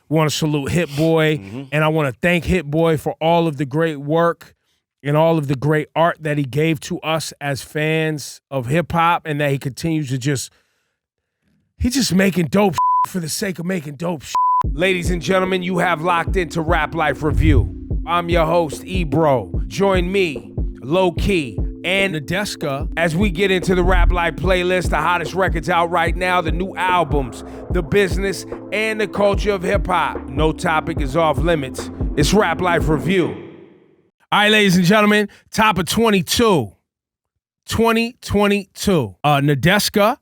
Want to salute Hit-Boy, and I want to thank Hit-Boy for all of the great work and all of the great art that he gave to us as fans of hip-hop, and that he continues to he's just making dope for the sake of making dope. Ladies and gentlemen, you have locked into Rap Life Review. I'm your host, Ebro. Join me, Low Key, and Nadeska as we get into the Rap Life playlist, the hottest records out right now, the new albums, the business, and the culture of hip-hop. No topic is off limits. It's Rap Life Review. All right, ladies and gentlemen, top of 2022. Nadeska,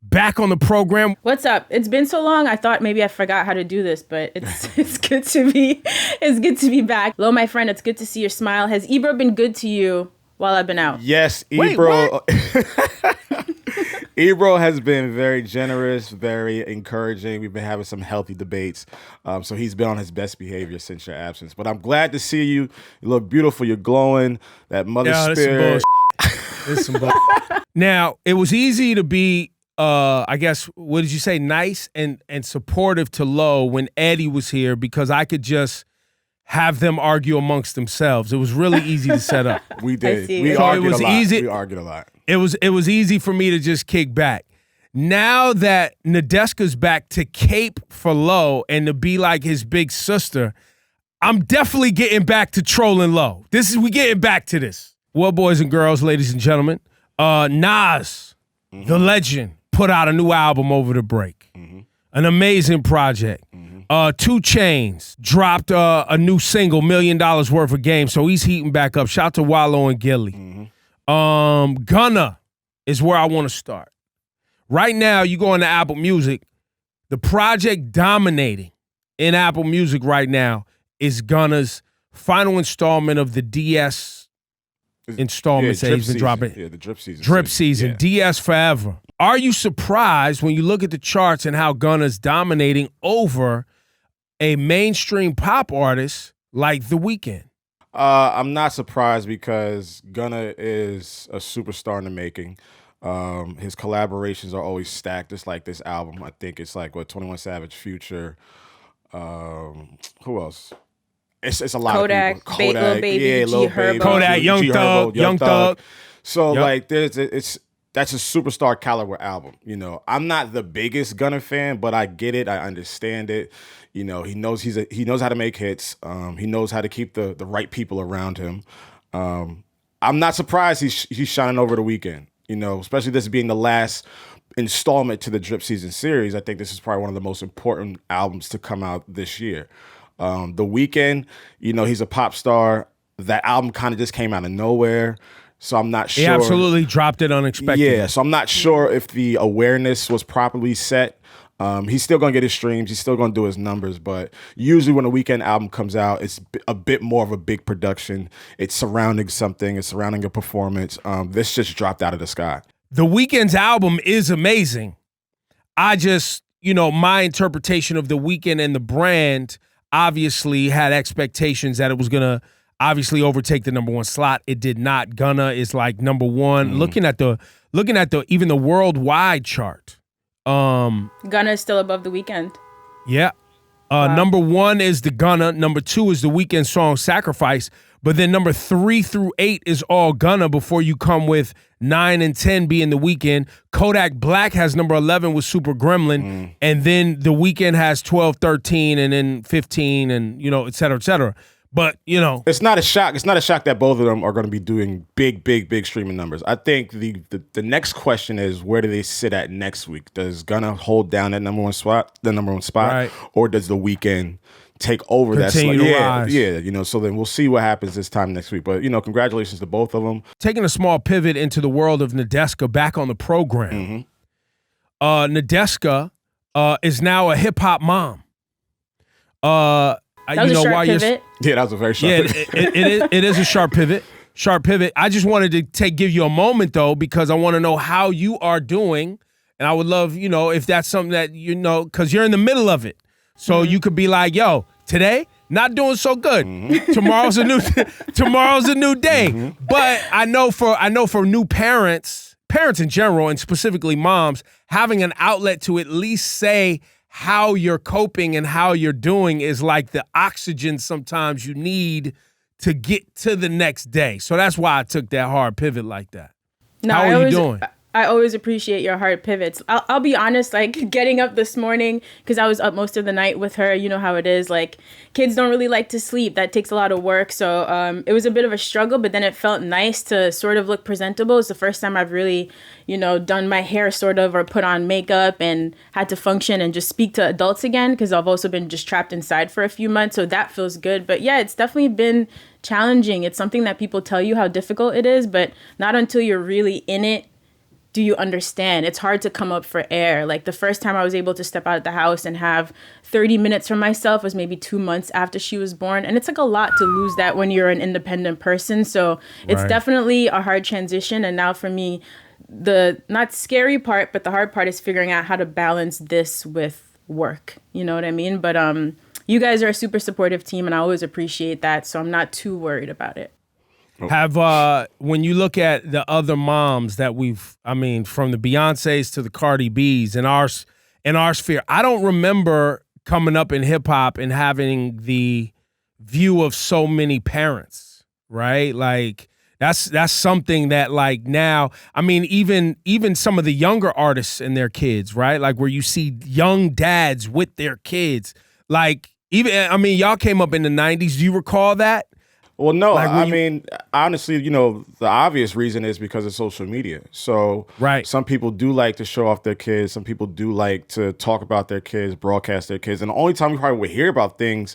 back on the program. What's up? It's been so long. I thought maybe I forgot how to do this, but it's good to be back. Hello, my friend. It's good to see your smile. Has Ebro been good to you while I've been out? Yes, Ebro. Ebro has been very generous, very encouraging. We've been having some healthy debates. So he's been on his best behavior since your absence. But I'm glad to see you. You look beautiful. You're glowing. That mother spirit. This some bullshit. Now, it was easy to be, I guess, what did you say, nice and supportive to Low when Eddie was here, because I could just have them argue amongst themselves. It was really easy to set up. We did. We argued a lot. We argued a lot. It was easy for me to just kick back. Now that Nadeska's back to cape for Low and to be like his big sister, I'm definitely getting back to trolling Low. We getting back to this. Well, boys and girls, ladies and gentlemen, Nas, the legend, put out a new album over the break. An amazing project. 2 Chainz dropped a new single, $1 million worth of game, so he's heating back up. Shout to Wallow and Gilly. Gunna is where I want to start. Right now, you go into Apple Music, the project dominating in Apple Music right now is Gunna's final installment of the DS installments that he's been dropping. Yeah, the Drip Season. Drip Season, yeah. DS4EVER. Are you surprised when you look at the charts and how Gunna's dominating over a mainstream pop artist like The Weeknd? I'm not surprised because Gunna is a superstar in the making. His collaborations are always stacked, just like this album. I think it's like 21 Savage, Future. Who else? It's a lot of people. Kodak, Baby, yeah, G Herbo. Kodak, Young Thug. So like, that's a superstar caliber album. You know, I'm not the biggest Gunna fan, but I get it. I understand it. You know, he knows he knows how to make hits. He knows how to keep the right people around him. I'm not surprised he's shining over The Weeknd. You know, especially this being the last installment to the Drip Season series. I think this is probably one of the most important albums to come out this year. The Weeknd, you know, he's a pop star. That album kind of just came out of nowhere. So I'm not sure. He absolutely dropped it unexpectedly. Yeah, so I'm not sure if the awareness was properly set. He's still going to get his streams. He's still going to do his numbers. But usually when a Weeknd album comes out, it's a bit more of a big production. It's surrounding something. It's surrounding a performance. This just dropped out of the sky. The Weeknd's album is amazing. I just, my interpretation of The Weeknd and the brand obviously had expectations that it was going to obviously overtake the number 1 slot. It did not. Gunna is like number 1. Looking at the even the worldwide chart. Gunna is still above The Weeknd. Yeah. Wow. Number 1 is the Gunna. Number 2 is the Weeknd song Sacrifice. But then number 3 through 8 is all Gunna before you come with 9 and 10 being The Weeknd. Kodak Black has number 11 with Super Gremlin. And then The Weeknd has 12, 13, and then 15, and, et cetera, et cetera. But, it's not a shock. It's not a shock that both of them are going to be doing big streaming numbers. I think the next question is, where do they sit at next week? Does Gunna hold down that number one spot, right, or does The Weeknd take over Continue that? To rise. Yeah. So then we'll see what happens this time next week. But congratulations to both of them. Taking a small pivot into the world of Nadeska back on the program. Nadeska is now a hip hop mom. That was a sharp pivot. Yeah, that was a very sharp pivot. It is a sharp pivot. Sharp pivot. I just wanted to give you a moment, though, because I want to know how you are doing. And I would love, if that's something that, because you're in the middle of it. So you could be like, yo, today, not doing so good. Tomorrow's a new day. But I know for new parents in general, and specifically moms, having an outlet to at least say how you're coping and how you're doing is like the oxygen sometimes you need to get to the next day. So that's why I took that hard pivot like that. No, how are you doing? I always appreciate your hard pivots. I'll be honest, like getting up this morning, because I was up most of the night with her. You know how it is. Like kids don't really like to sleep. That takes a lot of work. So it was a bit of a struggle, but then it felt nice to sort of look presentable. It's the first time I've really, done my hair sort of or put on makeup and had to function and just speak to adults again, because I've also been just trapped inside for a few months. So that feels good. But yeah, it's definitely been challenging. It's something that people tell you how difficult it is, but not until you're really in it do you understand. It's hard to come up for air. Like the first time I was able to step out of the house and have 30 minutes for myself was maybe 2 months after she was born. And it's like a lot to lose that when you're an independent person. So it's definitely a hard transition. And now for me, the not scary part, but the hard part is figuring out how to balance this with work. You know what I mean? But you guys are a super supportive team and I always appreciate that. So I'm not too worried about it. Have when you look at the other moms that from the Beyoncés to the Cardi B's in our sphere, I don't remember coming up in hip hop and having the view of so many parents, right? Like that's something that like now, even some of the younger artists and their kids, right? Like where you see young dads with their kids, like y'all came up in the 90s. Do you recall that? Well, no, honestly, the obvious reason is because of social media. So some people do like to show off their kids. Some people do like to talk about their kids, broadcast their kids. And the only time we probably would hear about things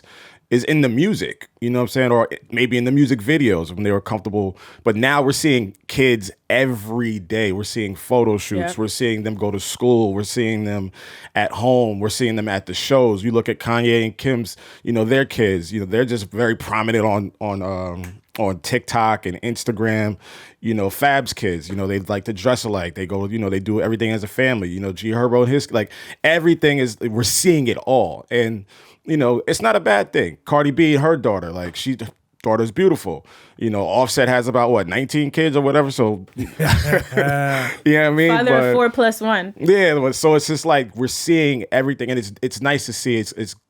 is in the music, you know what I'm saying? Or maybe in the music videos when they were comfortable. But now we're seeing kids every day. We're seeing photo shoots. Yep. We're seeing them go to school. We're seeing them at home. We're seeing them at the shows. You look at Kanye and Kim's, their kids, they're just very prominent on TikTok and Instagram. Fab's kids, they like to dress alike. They go, they do everything as a family. G Herbo and his, like everything we're seeing it all. And it's not a bad thing. Cardi B and her daughter, like daughter's beautiful. Offset has about 19 kids or whatever. So you know what I mean? Father of 4 plus 1. Yeah. So it's just like we're seeing everything, and it's nice to see.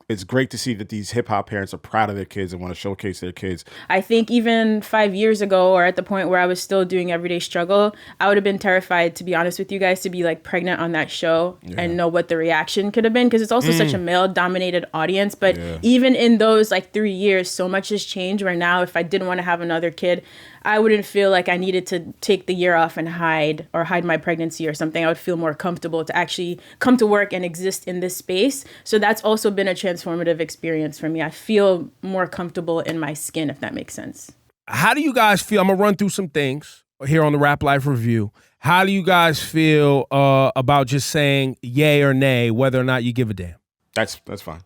It's great to see that these hip hop parents are proud of their kids and want to showcase their kids. I think even 5 years ago, or at the point where I was still doing Everyday Struggle, I would have been terrified, to be honest with you guys, to be like pregnant on that show and know what the reaction could have been, because it's also such a male-dominated audience. But even in those like 3 years, so much has changed. Where now, if I didn't want to have another kid, I wouldn't feel like I needed to take the year off and hide my pregnancy or something. I would feel more comfortable to actually come to work and exist in this space. So that's also been a transformative experience for me. I feel more comfortable in my skin, if that makes sense. How do you guys feel? I'm going to run through some things here on the Rap Life Review. How do you guys feel about just saying yay or nay, whether or not you give a damn? That's fine.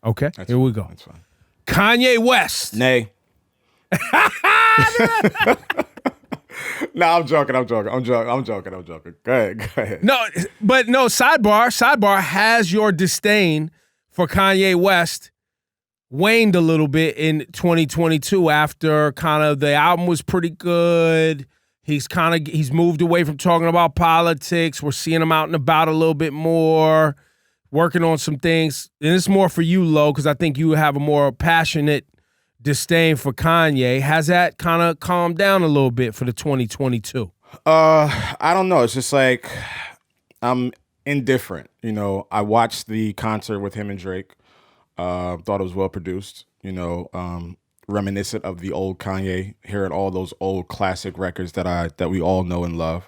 Okay, here we go. That's fine. Kanye West. Nay. No, I'm joking. Go ahead. No, but no, sidebar, has your disdain for Kanye West waned a little bit in 2022 after kind of the album was pretty good? He's moved away from talking about politics. We're seeing him out and about a little bit more, working on some things. And it's more for you, Lo, because I think you have a more passionate disdain for Kanye. Has that kind of calmed down a little bit for the 2022? I don't know. It's just like I'm indifferent. I watched the concert with him and Drake. Thought it was well produced. Reminiscent of the old Kanye, hearing all those old classic records that we all know and love.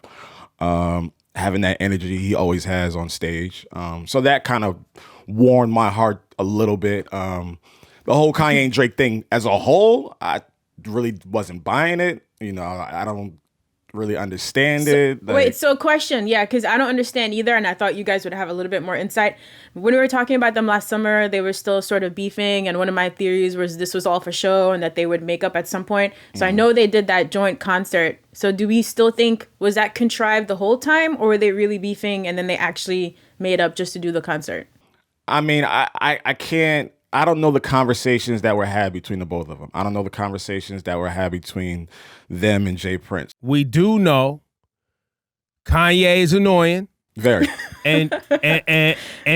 Having that energy he always has on stage. So that kind of warmed my heart a little bit. The whole Kanye and Drake thing as a whole, I really wasn't buying it. I don't really understand it. So question, because I don't understand either, and I thought you guys would have a little bit more insight. When we were talking about them last summer, they were still sort of beefing, and one of my theories was this was all for show and that they would make up at some point. So I know they did that joint concert. So do we still think, was that contrived the whole time, or were they really beefing and then they actually made up just to do the concert? I can't. I don't know the conversations that were had between the both of them. I don't know the conversations that were had between them and Jay Prince. We do know Kanye is annoying. Very. and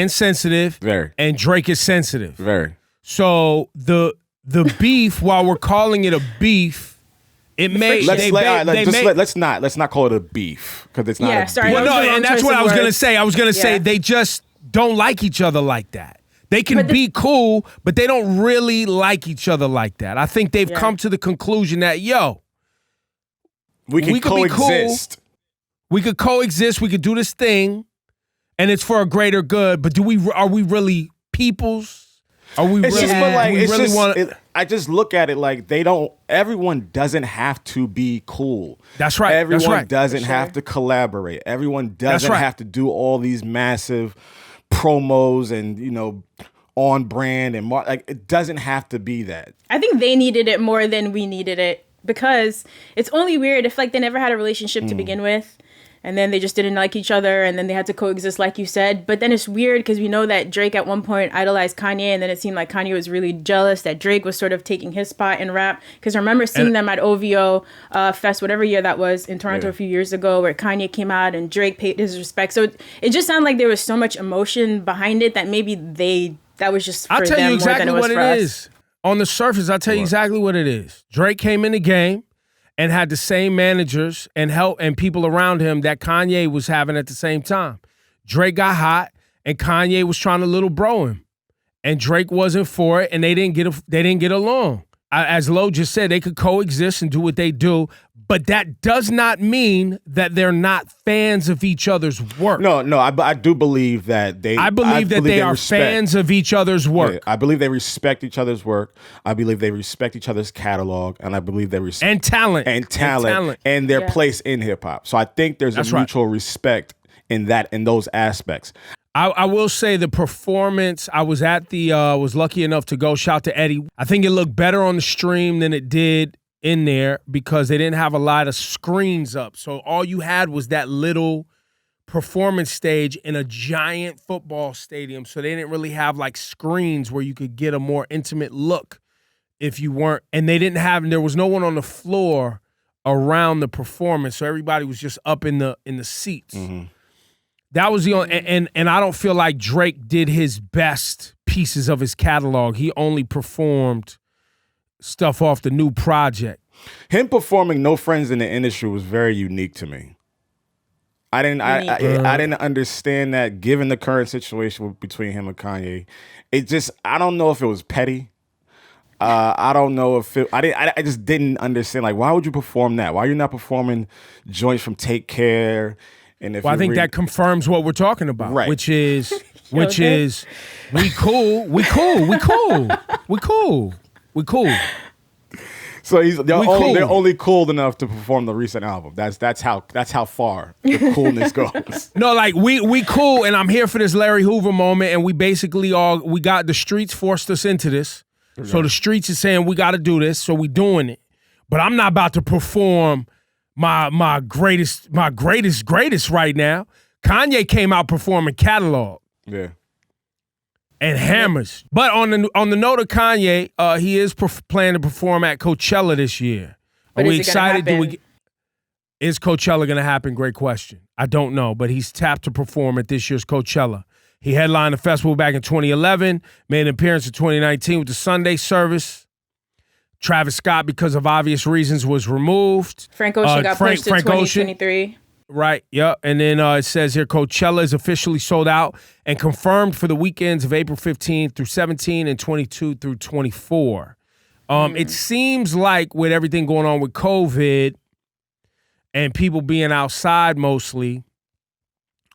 sensitive. Very. And Drake is sensitive. Very. So the beef, while we're calling it a beef, it may let's not call it a beef because it's not. Yeah, a sorry. beef. Well, no, and that's what I was gonna say. I was gonna say Yeah. they just don't like each other like that. They can be cool, but they don't really like each other like that. I think they've come to the conclusion that we could coexist. We could coexist. We could do this thing, and it's for a greater good. But are we really peoples? Are we It's really? just, but like, we it's really just, want? I just look at it like they don't. Everyone doesn't have to be cool. That's right. Everyone doesn't have to collaborate. Everyone doesn't have to do all these massive promos and on brand and like it doesn't have to be that. I think they needed it more than we needed it because it's only weird if like they never had a relationship to begin with. And then they just didn't like each other, and then they had to coexist, like you said. But then it's weird because we know that Drake at one point idolized Kanye, and then it seemed like Kanye was really jealous that Drake was sort of taking his spot in rap. Because I remember seeing them at OVO Fest, whatever year that was, in Toronto a few years ago, where Kanye came out and Drake paid his respect. So it just sounded like there was so much emotion behind it that maybe that was just for I'll tell them you exactly more than it was what for it us. is. On the surface, I'll tell you exactly what it is. Drake came in the game and had the same managers and help and people around him that Kanye was having at the same time. Drake got hot, and Kanye was trying to little bro him, and Drake wasn't for it, and they didn't get along. As Lo just said, they could coexist and do what they do, but that does not mean that they're not fans of each other's work. No, I do believe that they. I believe that they are respect. fans of each other's work. Yeah, I believe they respect each other's work. I believe they respect each other's catalog, and I believe they respect And talent. and their place in hip hop. So I think there's a mutual respect in those aspects. I will say the performance, I was at was lucky enough to go. Shout to Eddie. I think it looked better on the stream than it did in there because they didn't have a lot of screens up. So all you had was that little performance stage in a giant football stadium. So they didn't really have like screens where you could get a more intimate look if you weren't. And there was no one on the floor around the performance. So everybody was just up in the seats. Mm-hmm. That was the only, and I don't feel like Drake did his best pieces of his catalog. He only performed stuff off the new project. Him performing No Friends in the Industry was very unique to me. I didn't understand that given the current situation between him and Kanye. I don't know if it was petty. I don't know if I just didn't understand. Like, why would you perform that? Why are you not performing joints from Take Care? And if I think that confirms what we're talking about, right? Which is we cool. So they're only cool enough to perform the recent album. That's how far the coolness goes. No, like we cool, and I'm here for this Larry Hoover moment, and we basically we got the streets forced us into this. Okay. So the streets is saying we got to do this, so we doing it. But I'm not about to perform my greatest right now. Kanye came out performing catalog. Yeah. And hammers. But on the note of Kanye, he is planning to perform at Coachella this year. But are we excited? Is Coachella going to happen? Great question. I don't know, but he's tapped to perform at this year's Coachella. He headlined the festival back in 2011, made an appearance in 2019 with the Sunday service. Travis Scott, because of obvious reasons, was removed. Frank Ocean got pushed to 2023. Right, yep. And then it says here, Coachella is officially sold out and confirmed for the weekends of April 15th through 17 and 22 through 24. It seems like with everything going on with COVID and people being outside mostly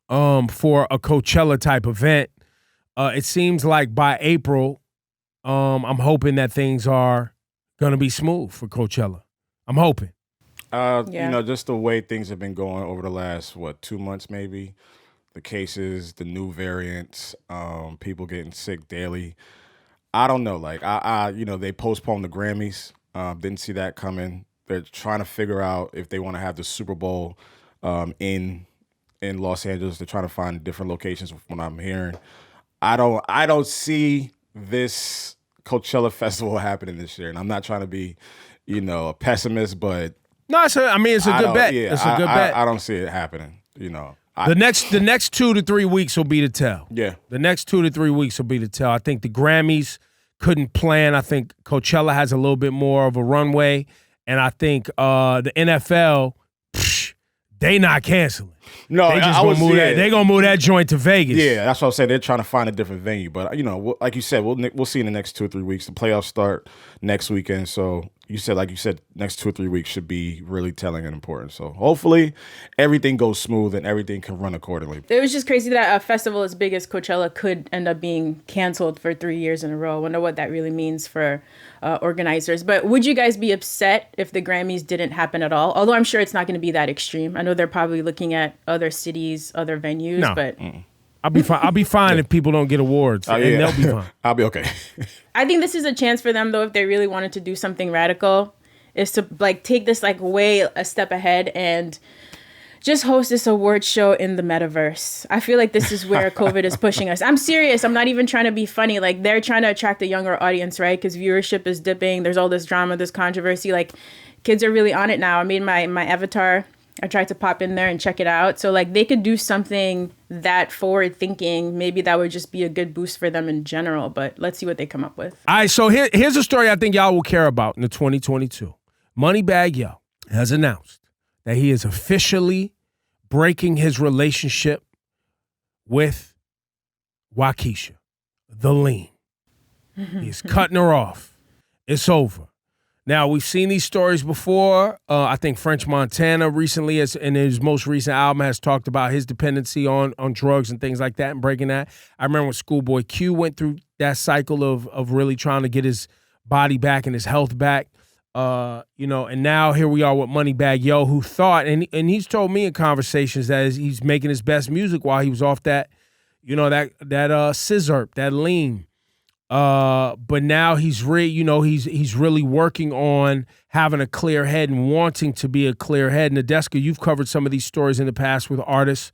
for a Coachella type event, it seems like by April, I'm hoping that things are going to be smooth for Coachella. I'm hoping. Just the way things have been going over the last, 2 months maybe, the cases, the new variants, people getting sick daily. I don't know. Like, they postponed the Grammys. Didn't see that coming. They're trying to figure out if they want to have the Super Bowl in Los Angeles. They're trying to find different locations from what I'm hearing. I don't see this Coachella festival happening this year. And I'm not trying to be, a pessimist, but no, it's a good bet. Yeah, It's a good bet. I don't see it happening. The next 2 to 3 weeks will be the tell. Yeah. The next 2 to 3 weeks will be the tell. I think the Grammys couldn't plan. I think Coachella has a little bit more of a runway. And I think the NFL, they not canceling. No, they just gonna move that. They gonna move that joint to Vegas. Yeah, that's what I'm saying. They're trying to find a different venue, but like you said, we'll see in the next 2 or 3 weeks. The playoffs start next weekend, so like you said, next 2 or 3 weeks should be really telling and important. So hopefully everything goes smooth and everything can run accordingly. It was just crazy that a festival as big as Coachella could end up being canceled for 3 years in a row. I wonder what that really means for organizers. But would you guys be upset if the Grammys didn't happen at all? Although I'm sure it's not going to be that extreme. I know they're probably looking at other cities, other venues, but I'll be fine. I'll be fine if people don't get awards, and they'll be fine. I'll be okay. I think this is a chance for them, though, if they really wanted to do something radical, is to take this way a step ahead and just host this award show in the metaverse. I feel like this is where COVID is pushing us. I'm serious. I'm not even trying to be funny. They're trying to attract a younger audience, right? Because viewership is dipping. There's all this drama, this controversy. Kids are really on it now. I made my avatar. I tried to pop in there and check it out. So they could do something that forward thinking. Maybe that would just be a good boost for them in general. But let's see what they come up with. All right, so here's a story I think y'all will care about in the 2022. Moneybagg Yo has announced that he is officially breaking his relationship with Waukesha, the lean. He's cutting her off. It's over. Now, we've seen these stories before. I think French Montana recently, in his most recent album, has talked about his dependency on drugs and things like that and breaking that. I remember when Schoolboy Q went through that cycle of really trying to get his body back and his health back. And now here we are with Moneybagg Yo, who thought, and he's told me in conversations that he's making his best music while he was off that scissor, that lean. But now he's really working on having a clear head and wanting to be a clear head. Nadeska, you've covered some of these stories in the past with artists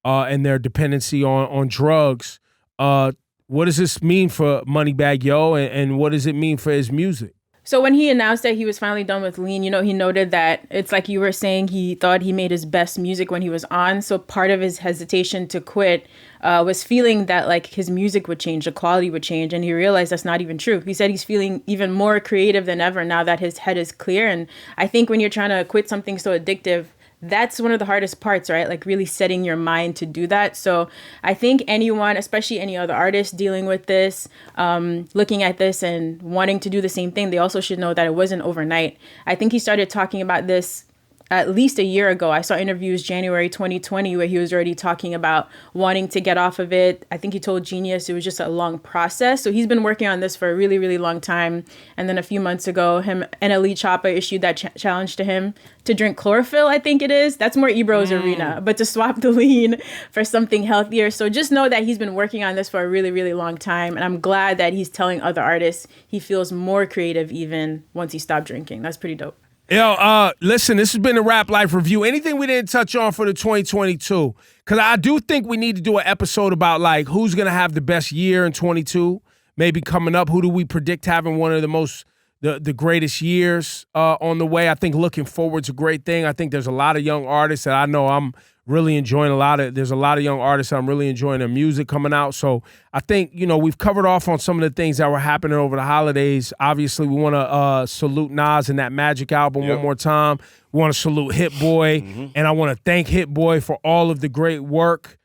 and their dependency on drugs. What does this mean for Moneybagg Yo, and what does it mean for his music? So when he announced that he was finally done with lean, he noted that it's like you were saying, he thought he made his best music when he was on. So part of his hesitation to quit was feeling that his music would change, the quality would change. And he realized that's not even true. He said he's feeling even more creative than ever now that his head is clear. And I think when you're trying to quit something so addictive, that's one of the hardest parts, right? Really setting your mind to do that. So I think anyone, especially any other artist dealing with this, looking at this and wanting to do the same thing, they also should know that it wasn't overnight. I think he started talking about this at least a year ago. I saw interviews January 2020 where he was already talking about wanting to get off of it. I think he told Genius it was just a long process. So he's been working on this for a really, really long time. And then a few months ago, him and Ali Choppa issued that challenge to him to drink chlorophyll, I think it is. That's more Ebro's arena, but to swap the lean for something healthier. So just know that he's been working on this for a really, really long time. And I'm glad that he's telling other artists he feels more creative even once he stopped drinking. That's pretty dope. Yo, listen, this has been the Rap Life Review. Anything we didn't touch on for the 2022? Because I do think we need to do an episode about who's going to have the best year in 22, maybe coming up. Who do we predict having one of the greatest years on the way? I think looking forward's a great thing. I think there's a lot of young artists that I know I'm really enjoying there's a lot of young artists I'm really enjoying their music coming out. So I think, we've covered off on some of the things that were happening over the holidays. Obviously, we want to salute Nas and that Magic album one more time. We want to salute Hit-Boy, and I want to thank Hit-Boy for all of the great work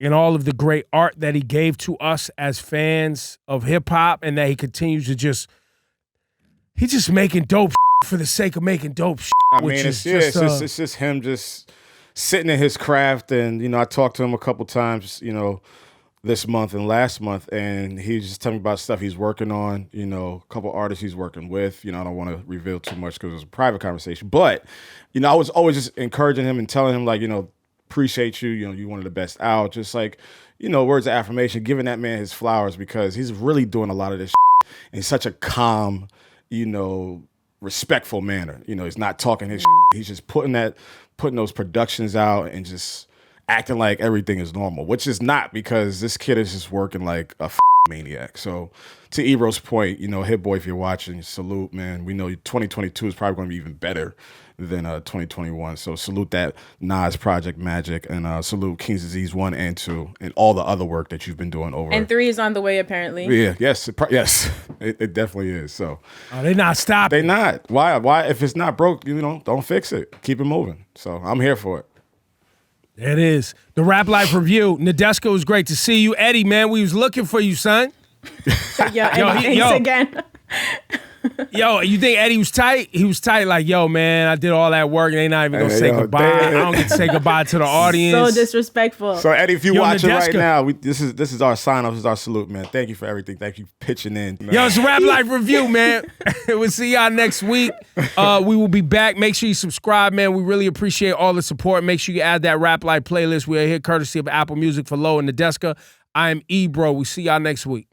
and all of the great art that he gave to us as fans of hip-hop, and that he continues to he's just making dope for the sake of making dope it's just him just sitting in his craft. And, I talked to him a couple times, this month and last month, and he was just telling me about stuff he's working on, a couple artists he's working with. I don't want to reveal too much because it was a private conversation. But, I was always just encouraging him and telling him, appreciate you. You're one of the best out. Just words of affirmation, giving that man his flowers because he's really doing a lot of this in such a calm, respectful manner. He's not talking his he's just putting those productions out and just acting like everything is normal, which is not, because this kid is just working like a maniac. So to Ebro's point, Hit-Boy, if you're watching, salute, man. We know 2022 is probably going to be even better than 2021. So salute that Nas Project Magic, and salute King's Disease 1 and 2 and all the other work that you've been doing over. And 3 is on the way, apparently. Yeah, yes, it definitely is. So they're not stopping. They not. Why? If it's not broke, don't fix it. Keep it moving. So I'm here for it. There it is. The Rap Life Review. Nadeska, was great to see you. Eddie, man, we was looking for you, son. Thanks again. Yo, you think Eddie was tight? He was tight like, yo, man, I did all that work and they not even going to say goodbye. I don't get to say goodbye to the audience. So disrespectful. So, Eddie, if you're watching Nadeska right now, this is our sign-off. This is our salute, man. Thank you for everything. Thank you for pitching in. Man. Yo, it's a Rap Life Review, man. We'll see y'all next week. We will be back. Make sure you subscribe, man. We really appreciate all the support. Make sure you add that Rap Life playlist. We are here courtesy of Apple Music for Low and Nadeska. I am Ebro. We see y'all next week.